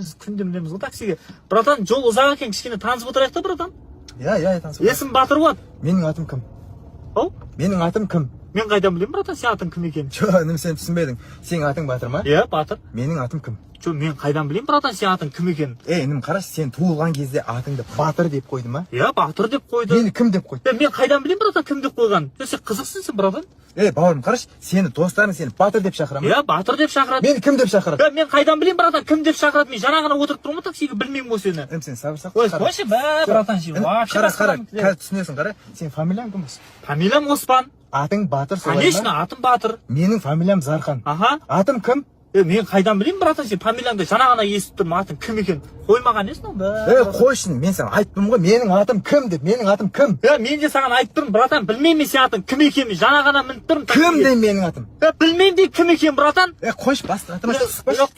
Біз күнде мінеміз ғой таксиге. Братан, жол ұзақ екен, кішкене танысып отырайық та, братан. Иә, танысып. Есім Батыр болады. Менің атым кім? Ау? Менің атым кім? Мен қайдан білемін, братан, сен атың кім екенін? Жоқ, сен түсінбедің. Сенің атың Батыр ма? Иә, Батыр. Менің атым кім? Жоқ, мен қайдан білемін, братан, сен атың кім екенін? Інім, қарашы, сен туылған кезде атыңды Батыр деп қойды ма? Иә, Батыр деп қойды. Мені кім деп қойды? Мен қайдан білемін, братан, кім деп қойған? Сен қызықсың сен, братан. Бауырым, қарашы, сені достарың сені Батыр деп шақырады ма? Иә, Батыр деп шақырады. Мені кім деп шақырады? Мен қайдан білемін, братан, кім деп шақырады? Мен жаңа ғана отырып тұрмын ғой таксиге, білмеймін ғой сені. Сен сабыр сақ. Ой, қойшы, братан, сен вообще қара, қазір түсінесің, қара. Сен фамилияң кім болсын? Фамилиям Оспан. Атың Батыр солай ма? Конечно, атым Батыр. Менің фамилиям Зархан. Аха. Атым кім? Мен қайдан білеймін, братан, сен фамилияңды жаңа ғана естіп тұрмын, атың кім екен? Қоймаған несін ол? Қойшын, мен саған айттым ғой, менің атым кім деп, менің атым кім? Мен де саған айтып тұрмын, братан, білмеймін сен атың кім екенін, жаңа ғана мініп тұрмын. Кім де менің атым? Білмеймін де кім екен, братан? Қойш, басты атыма. Жоқ,